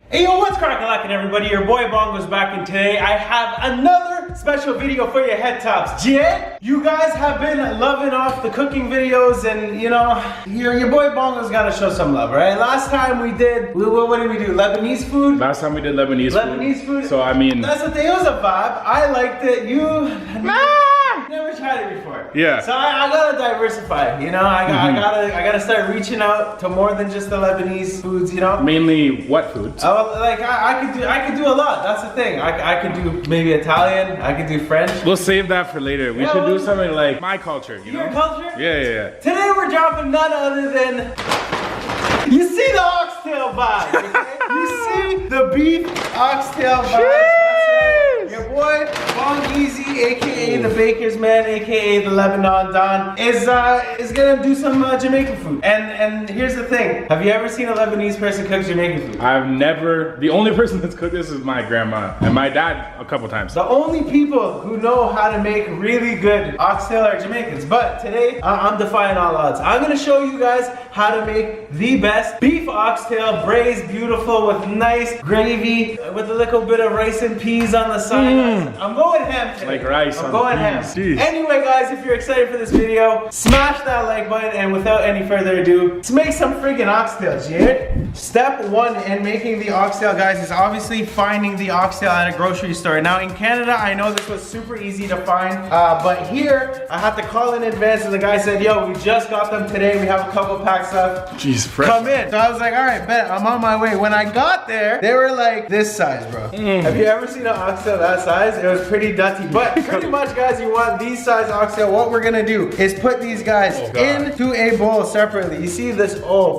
Hey yo, what's crackalackin' everybody? Your boy Bongo's back, and today I have another special video for your head tops. Yeah, you guys have been loving off the cooking videos, and you know, your boy Bongo's gotta show some love, right? Last time we did, what did we do? Lebanese food? Last time we did Lebanese food. So I mean, that's the thing, it was a vibe. I liked it. You never tried it before. Yeah. So I gotta diversify, you know? I gotta start reaching out to more than just the Lebanese foods, you know? Mainly what foods? Oh, like I could do a lot. That's the thing. I could do maybe Italian. I could do French. We'll save that for later. We should do something like my culture, you know? Your culture? Yeah. Today we're dropping none other than, you see the oxtail vibe, okay? You see the beef oxtail vibe. Your boy BONGIZZLEZ, aka the Baker's Man, aka the Lebanon Don, is gonna do some Jamaican food. And here's the thing: have you ever seen a Lebanese person cook Jamaican food? I've never. The only person that's cooked this is my grandma and my dad a couple times. The only people who know how to make really good oxtail are Jamaicans. But today I'm defying all odds. I'm gonna show you guys how to make the best beef oxtail, braised beautiful with nice gravy, with a little bit of rice and peas on the side. I'm going ham today. Like rice. I'm going ham. Jeez. Anyway, guys, if you're excited for this video, smash that like button, and without any further ado, let's make some friggin' oxtails, yeah? Step one in making the oxtail, guys, is obviously finding the oxtail at a grocery store. Now in Canada, I know this was super easy to find, but here I had to call in advance, and the guy said, yo, we just got them today. We have a couple packs left. Jeez, fresh. Come in. So I was like, all right, bet, I'm on my way. When I got there, they were like this size, bro. Have you ever seen an oxtail that size? It was pretty dirty, but pretty much, guys, you want these size oxtail. What we're gonna do is put these guys into a bowl separately. You see this,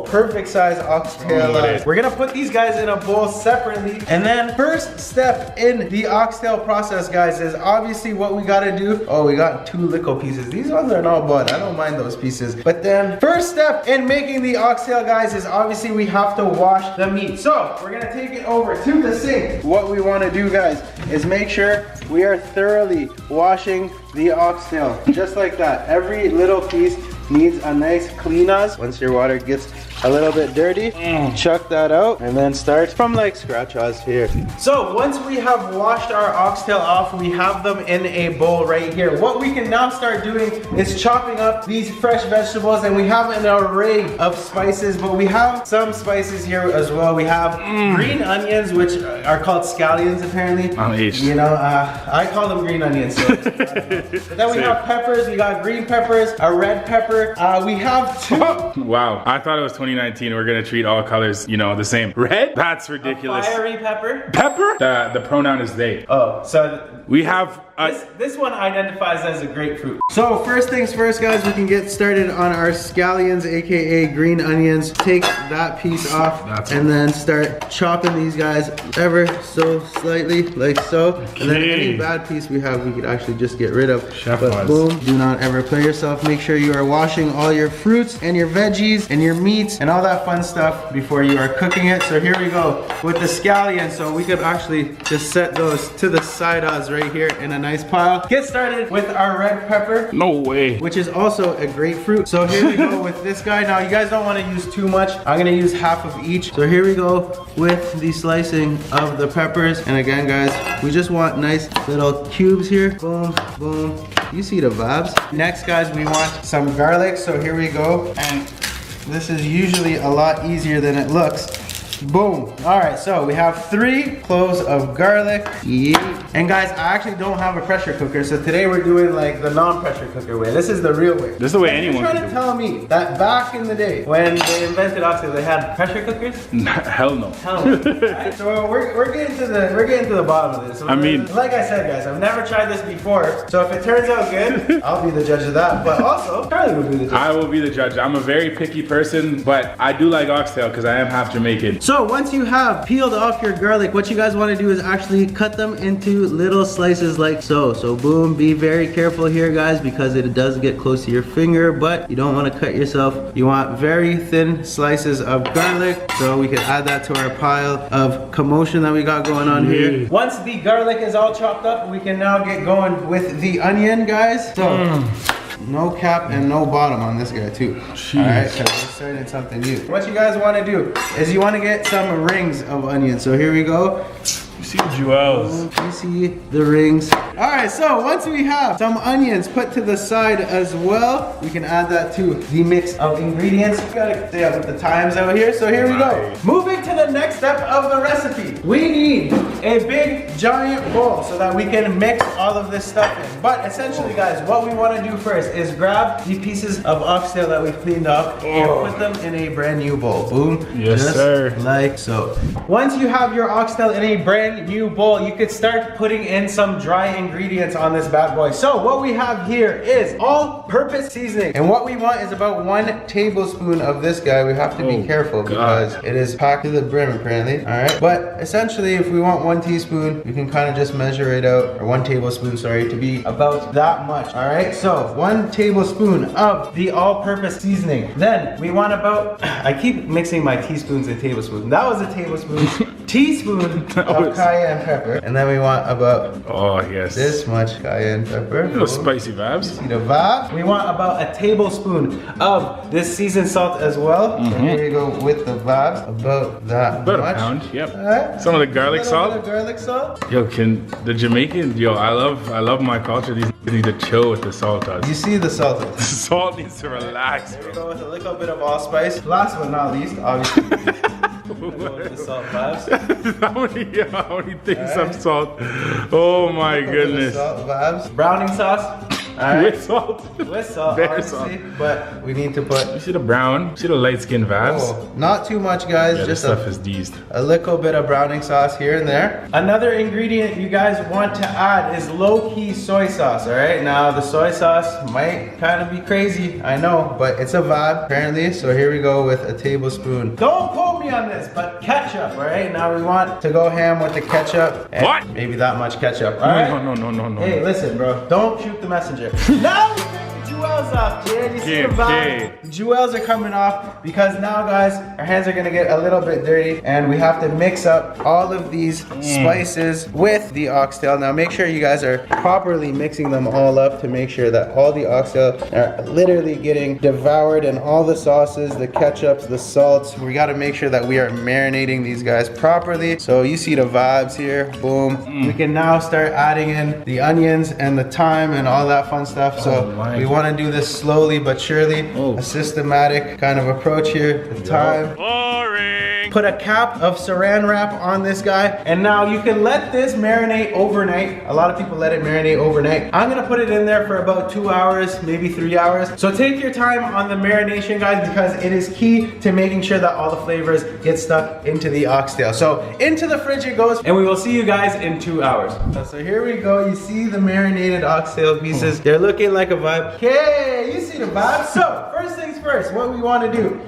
perfect size oxtail. We're gonna put these guys in a bowl separately, and then first step in the oxtail process, guys, is obviously what we gotta do. Oh, we got 2 little pieces. These ones are not bad. I don't mind those pieces. But then first step in making the oxtail, guys, is obviously we have to wash the meat. So we're gonna take it over to the sink. What we wanna do, guys, is make sure we are thoroughly washing the oxtail, just like that. Every little piece needs a nice clean-as. Once your water gets a little bit dirty, chuck that out, and then start from like scratch-as here. So once we have washed our oxtail off, we have them in a bowl right here. What we can now start doing is chopping up these fresh vegetables, and we have an array of spices, but we have some spices here as well. We have green onions, which are called scallions apparently. I'm aged. You know, I call them green onions. So but then we have peppers. We got green peppers, a red pepper. We have 2. Wow, I thought it was 2019. We're gonna treat all colors, you know, the same. Red? That's ridiculous. A fiery pepper. Pepper? The pronoun is they. Oh, so we have this one identifies as a grapefruit. So first things first, guys, we can get started on our scallions, aka green onions. Take that piece off and then start chopping these guys ever so slightly, like so. And then any bad piece we have, we could actually just get rid of. But boom, do not ever play yourself. Make sure you are washing all your fruits and your veggies and your meats and all that fun stuff before you are cooking it. So here we go with the scallions. So we could actually just set those to the side as right here in a nice pile. Get started with our red pepper. No way. Which is also a grapefruit. So here we go with this guy. Now you guys don't want to use too much. I'm gonna use half of each. So here we go with the slicing of the peppers. And again, guys, we just want nice little cubes here. Boom, boom. You see the vibes. Next, guys, we want some garlic. So here we go. And this is usually a lot easier than it looks. Boom. All right, so we have 3 cloves of garlic. And guys, I actually don't have a pressure cooker, so today we're doing like the non-pressure cooker way. This is the real way. This is the way anyone can do it. You're trying to tell me that back in the day when they invented oxtail, they had pressure cookers? Hell no. Hell no. Right? So we're getting to the bottom of this. So I mean, like I said, guys, I've never tried this before. So if it turns out good, I'll be the judge of that. But also, Charlie will be the judge. I will be the judge. I'm a very picky person, but I do like oxtail because I am half Jamaican. So once you have peeled off your garlic, what you guys want to do is actually cut them into little slices like so. So boom, be very careful here, guys, because it does get close to your finger, but you don't want to cut yourself. You want very thin slices of garlic. So we can add that to our pile of commotion that we got going on here. Once the garlic is all chopped up, we can now get going with the onion, guys. So No cap and no bottom on this guy too. Jeez. All right, because we're starting something new. What you guys want to do is you want to get some rings of onion. So here we go. You see the jewels. You see the rings. All right, so once we have some onions put to the side as well, we can add that to the mix of ingredients. Gotta stay up with the times out here, so here we go. Moving to the next step of the recipe. We need a big giant bowl so that we can mix all of this stuff in. But essentially guys, what we wanna do first is grab the pieces of oxtail that we've cleaned up and put them in a brand new bowl. Boom. Yes, just sir. like so. Once you have your oxtail in a brand new bowl, you could start putting in some dry ingredients on this bad boy. So what we have here is all-purpose seasoning. And what we want is about 1 tablespoon of this guy. We have to be careful because it is packed to the brim apparently. All right, but essentially if we want 1 teaspoon, we can kind of just measure it out, or 1 tablespoon, sorry, to be about that much. All right, so 1 tablespoon of the all-purpose seasoning. Then we want about, I keep mixing my teaspoons and tablespoons. That was a tablespoon. Teaspoon of cayenne pepper. And then we want about this much cayenne pepper. Little spicy vibes. See the vibe? We want about a tablespoon of this seasoned salt as well. So here we go with the vibes. About that About much. a pound, yep. All right. Some of the garlic A little salt. bit of garlic salt. Yo, can the Jamaican, I love my culture. These niggas need to chill with the salt. You see the salt. The salt needs to relax, Here we bro. go with a little bit of allspice. Last but not least, obviously. Go with the salt vibes. how many things of salt? Oh my goodness. Salt vibes. Browning sauce. All right. With salt. With salt, Bare obviously, salt. but we need to put. You see the brown? You see the light skin vibes? Oh, not too much, guys. Yeah, this just stuff is deezed. a little bit of browning sauce here and there. Another ingredient you guys want to add is low-key soy sauce. All right. Now the soy sauce might kind of be crazy, I know, but it's a vibe apparently. So here we go with a tablespoon. Don't quote me on this, but ketchup. All right. Now we want to go ham with the ketchup. And what? Maybe that much ketchup. All right. No. Hey, listen, bro. Don't shoot the messenger. Now we take the jewels off, Jay. You see the vibe? The jewels are coming off because now, guys, our hands are gonna get a little bit dirty, and we have to mix up all of these spices with the oxtail. Now, make sure you guys are properly mixing them all up to make sure that all the oxtail are literally getting devoured, and all the sauces, the ketchups, the salts. We gotta make sure that we are marinating these guys properly. So you see the vibes here. Boom. We can now start adding in the onions and the thyme and all that fun stuff. So we want to do this slowly but surely. A systematic kind of approach here. The thyme. Boring. Put a cap of saran wrap on this guy, and now you can let this marinate overnight. A lot of people let it marinate overnight. I'm gonna put it in there for about 2 hours, maybe 3 hours. So take your time on the marination, guys, because it is key to making sure that all the flavors get stuck into the oxtail. So into the fridge it goes, and we will see you guys in 2 hours. So here we go. You see the marinated oxtail pieces. They're looking like a vibe. Okay, you see the vibe. So first things first, what we want to do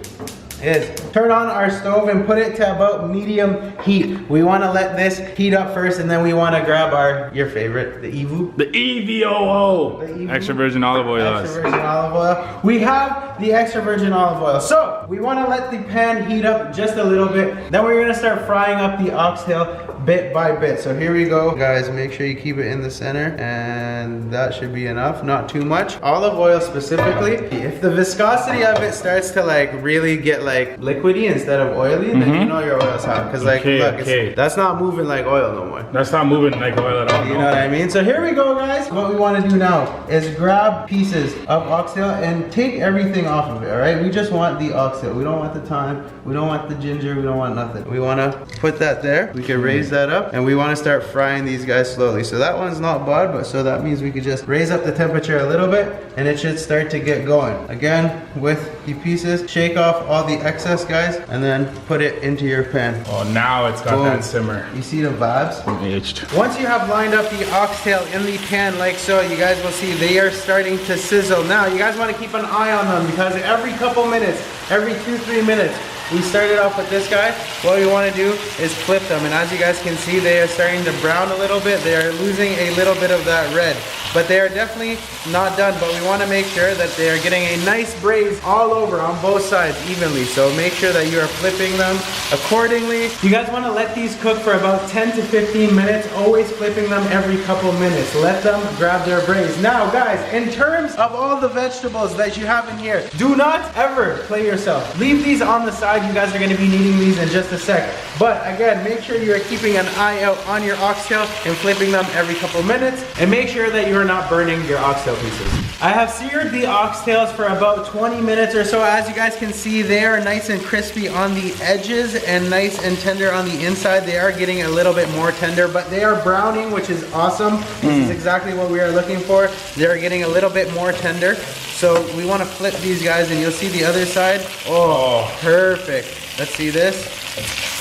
is turn on our stove and put it to about medium heat. We want to let this heat up first, and then we want to grab your favorite, the EVOO. The EVOO. The EVOO. Extra virgin olive oil. Extra virgin olive oil. We have the extra virgin olive oil. So we want to let the pan heat up just a little bit. Then we're going to start frying up the oxtail bit by bit. So here we go. Guys, make sure you keep it in the center, and that should be enough, not too much. Olive oil specifically. If the viscosity of it starts to like really get like liquidy instead of oily, then you know your oil's hot. Cause like, look, that's not moving like oil no more. That's not moving like oil at all. You know what I mean? So here we go, guys. What we want to do now is grab pieces of oxtail and take everything off of it, all right? We just want the oxtail. We don't want the thyme. We don't want the ginger. We don't want nothing. We want to put that there. We can raise that up, and we want to start frying these guys slowly. So that one's not bad, but so that means we could just raise up the temperature a little bit, and it should start to get going. Again, with the pieces, shake off all the excess, guys, and then put it into your pan. Oh, now it's got that simmer. You see the vibes? Aged. Once you have lined up the oxtail in the pan like so, you guys will see they are starting to sizzle. Now, you guys want to keep an eye on them because every couple minutes, every 2-3 minutes, we started off with this guy. What we want to do is flip them, and as you guys can see, they are starting to brown a little bit. They are losing a little bit of that red, but they are definitely not done. But we want to make sure that they are getting a nice braise all over on both sides evenly. So make sure that you are flipping them accordingly. You guys want to let these cook for about 10 to 15 minutes, always flipping them every couple minutes. Let them grab their braise. Now guys, in terms of all the vegetables that you have in here, do not ever play yourself. Leave these on the side. You guys are going to be needing these in just a sec. But again, make sure you are keeping an eye out on your oxtail and flipping them every couple minutes. And make sure that you are not burning your oxtail pieces. I have seared the oxtails for about 20 minutes or so. As you guys can see, they are nice and crispy on the edges and nice and tender on the inside. They are getting a little bit more tender, but they are browning, which is awesome. This is exactly what we are looking for. They're getting a little bit more tender. So we want to flip these guys, and you'll see the other side. Oh, perfect. Let's see this.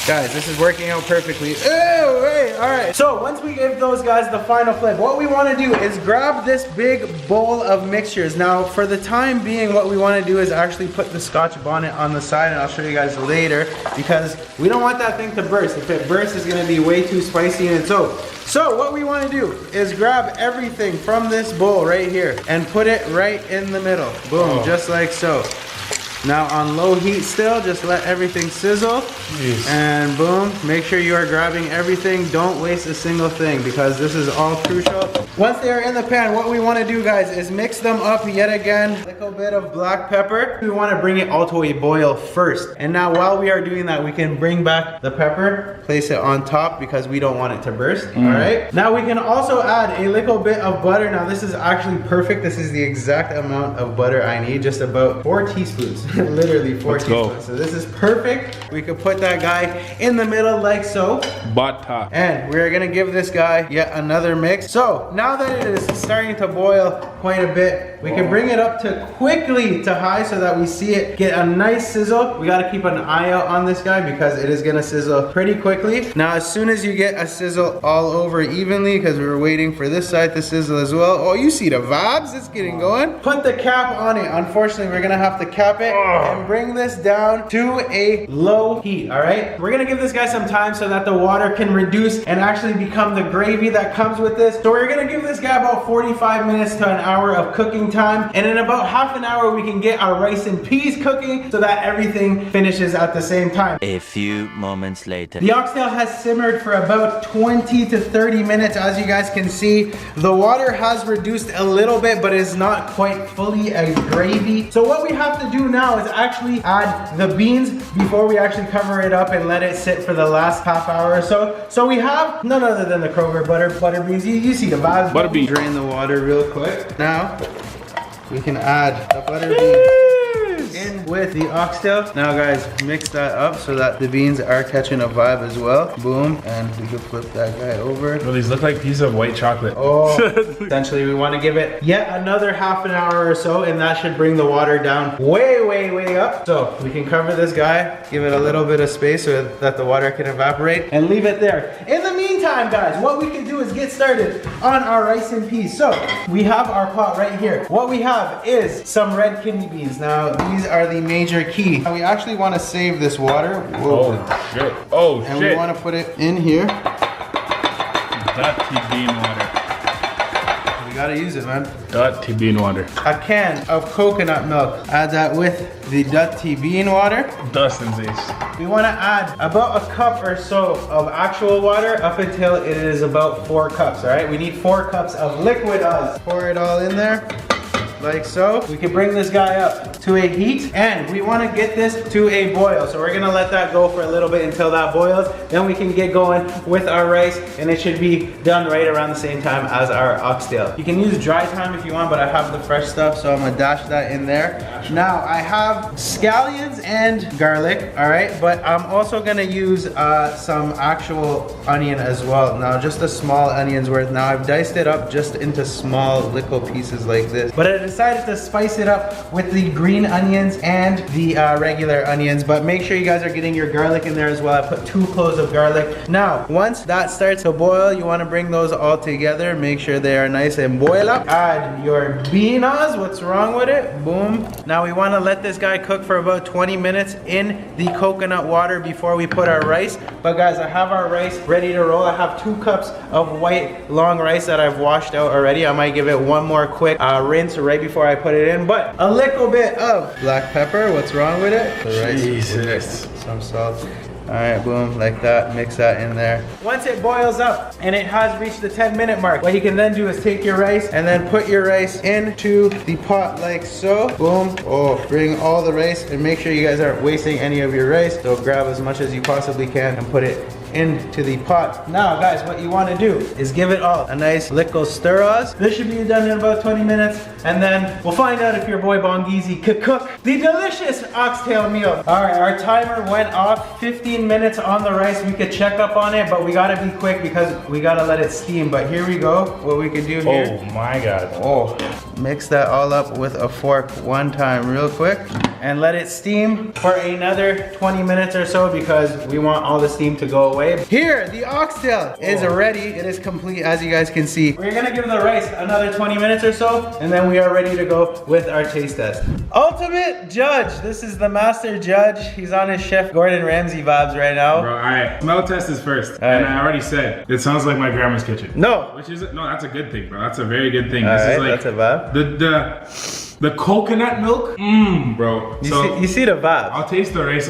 Guys, this is working out perfectly. Oh, wait, all right. So once we give those guys the final flip, what we want to do is grab this big bowl of mixtures. Now, for the time being, what we want to do is actually put the Scotch bonnet on the side, and I'll show you guys later, because we don't want that thing to burst. If it bursts, it's going to be way too spicy in itself. So what we want to do is grab everything from this bowl right here and put it right in the middle. Boom, just like so. Now on low heat still, just let everything sizzle. Jeez. And boom, make sure you are grabbing everything. Don't waste a single thing, because this is all crucial. Once they are in the pan, what we want to do, guys, is mix them up yet again. A little bit of black pepper. We want to bring it all to a boil first. And now while we are doing that, we can bring back the pepper, place it on top because we don't want it to burst. All right. Now we can also add a little bit of butter. Now this is actually perfect. This is the exact amount of butter I need, just about 4 teaspoons. Literally 4 teaspoons. So this is perfect. We could put that guy in the middle like so. Butter. And we're gonna give this guy yet another mix. So now that it is starting to boil quite a bit, we can bring it up to quickly to high so that we see it get a nice sizzle. We gotta keep an eye out on this guy because it is gonna sizzle pretty quickly. Now as soon as you get a sizzle all over evenly, because we were waiting for this side to sizzle as well. Oh, you see the vibes, it's getting going. Put the cap on it. Unfortunately, we're gonna have to cap it and bring this down to a low heat, all right? We're gonna give this guy some time so that the water can reduce and actually become the gravy that comes with this. So we're gonna give this guy about 45 minutes to an hour of cooking time, and in about half an hour we can get our rice and peas cooking so that everything finishes at the same time. A few moments later. The oxtail has simmered for about 20 to 30 minutes. As you guys can see, the water has reduced a little bit, but is not quite fully a gravy. So what we have to do now is actually add the beans before we actually cover it up and let it sit for the last half hour or so. So we have none other than the Kroger butter beans. You see the vibes. Butter beans. Drain the water real quick. Now we can add the butter beans in with the oxtail. Now guys, mix that up so that the beans are catching a vibe as well. Boom, and we can flip that guy over. Well, these look like pieces of white chocolate. Oh, essentially we want to give it yet another half an hour or so, and that should bring the water down way up. So we can cover this guy, give it a little bit of space so that the water can evaporate, and leave it there. In the meantime, guys, what we can do is get started on our rice and peas. So we have our pot right here. What we have is some red kidney beans. Now these are the major key. Now we actually want to save this water. Whoa. Oh shit. Oh and shit. we want to put it in here. Dirty bean water. We gotta use it, man. Dirty bean water. A can of coconut milk. Add that with the dirty bean water. Dustin this. We want to add about a cup or so of actual water up until it is about 4 cups, all right? We need 4 cups of liquid us. Pour it all in there. Like so. We can bring this guy up to a heat, and we want to get this to a boil. So we're gonna let that go for a little bit until that boils. Then we can get going with our rice, and it should be done right around the same time as our oxtail. You can use dry thyme if you want, but I have the fresh stuff, so I'm gonna dash that in there. Now I have scallions and garlic, all right, but I'm also gonna use some actual onion as well. Now just a small onion's worth. Now I've diced it up just into small little pieces like this, but I decided to spice it up with the green green onions and the regular onions, but make sure you guys are getting your garlic in there as well. I put 2 cloves of garlic. Now, once that starts to boil, you want to bring those all together. Make sure they are nice and boil up. Add your beanas. What's wrong with it? Boom. Now we want to let this guy cook for about 20 minutes in the coconut water before we put our rice. But guys, I have our rice ready to roll. I have 2 cups of white long rice that I've washed out already. I might give it one more quick rinse right before I put it in, but a little bit of black pepper. What's wrong with it? The rice. Jesus. Some salt. All right, boom, like that, mix that in there. Once it boils up and it has reached the 10-minute mark, what you can then do is take your rice and then put your rice into the pot like so. Boom, oh, bring all the rice and make sure you guys aren't wasting any of your rice. So grab as much as you possibly can and put it into the pot. Now guys, what you want to do is give it all a nice little stir-os. This should be done in about 20 minutes, and then we'll find out if your boy Bongizzy could cook the delicious oxtail meal. All right, our timer went off. 15 minutes on the rice. We could check up on it, but we gotta be quick because we gotta let it steam. But here we go, what we can do here. Oh my God. Oh, mix that all up with a fork one time real quick and let it steam for another 20 minutes or so because we want all the steam to go away. Here, the oxtail is ready. It is complete, as you guys can see. We're gonna give the rice another 20 minutes or so, and then we are ready to go with our taste test. Ultimate judge. This is the master judge. He's on his Chef Gordon Ramsay vibes right now. Bro, alright. Smell test is first. And I already said, it sounds like my grandma's kitchen. No. Which is, no, that's a good thing, bro. That's a very good thing. This is like, that's a vibe. The coconut milk, bro. You see the vibe. I'll taste the rice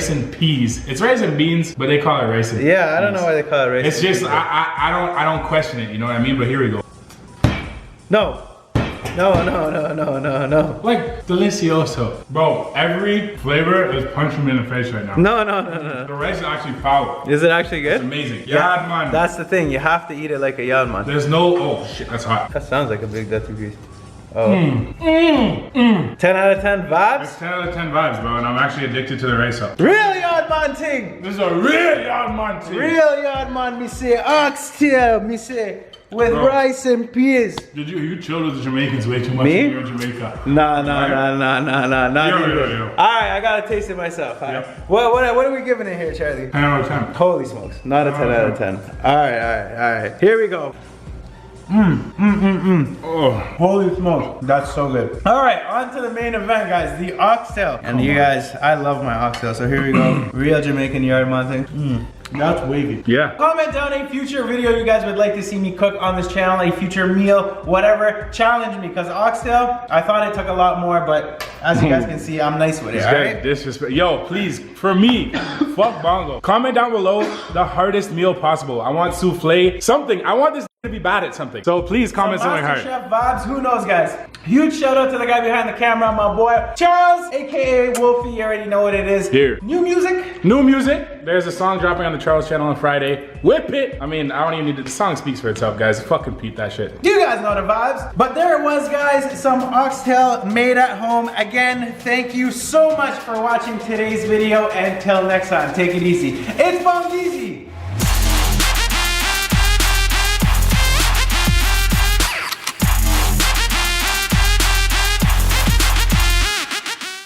and peas. It's rice and beans, but they call it rice and peas. Yeah, I don't know why they call it rice. It's just I don't question it. You know what I mean? But here we go. No. Like delicioso, bro. Every flavor is punching me in the face right now. No. The rice is actually power. Is it actually good? It's amazing. Yeah, man. That's the thing. You have to eat it like a yard man. There's no. Oh shit, that's hot. That sounds like a big dirty piece. Oh. 10 out of 10 vibes? It's 10 out of 10 vibes, bro, and I'm actually addicted to the rice up. Really odd man thing. This is a really odd man thing. Really odd man, me say oxtail, me say, with rice and peas. You chilled with the Jamaicans way too much Me? when you were in Jamaica. Nah, not even. Yo. Alright, I gotta taste it myself. Yep. What are we giving it here, Charlie? 10 out of 10. Holy smokes, not a 10 out of 10. Alright. Here we go. Oh, Holy smokes, that's so good. All right, on to the main event, guys, the oxtail. And you guys, I love my oxtail, so here we go. Real Jamaican yard man thing. That's wavy. yeah. Comment down a future video you guys would like to see me cook on this channel, a future meal, whatever. Challenge me, because oxtail, I thought it took a lot more, but as you guys can see, I'm nice with it, This all guy right? disrespect. Yo, please, for me, fuck bongo. Comment down below the hardest meal possible. I want souffle, something. I want this to be bad at something. So please comment something hard. Chef vibes, who knows, guys? Huge shout out to the guy behind the camera, my boy Charles, aka Wolfie. You already know what it is. Here. New music. New music. There's a song dropping on the Charles channel on Friday. Whip it. I mean, I don't even need to. The song speaks for itself, guys. Fucking Pete that shit. You guys know the vibes. But there it was, guys. Some oxtail made at home. Again, thank you so much for watching today's video. And until next time, take it easy. It's Bongizzy.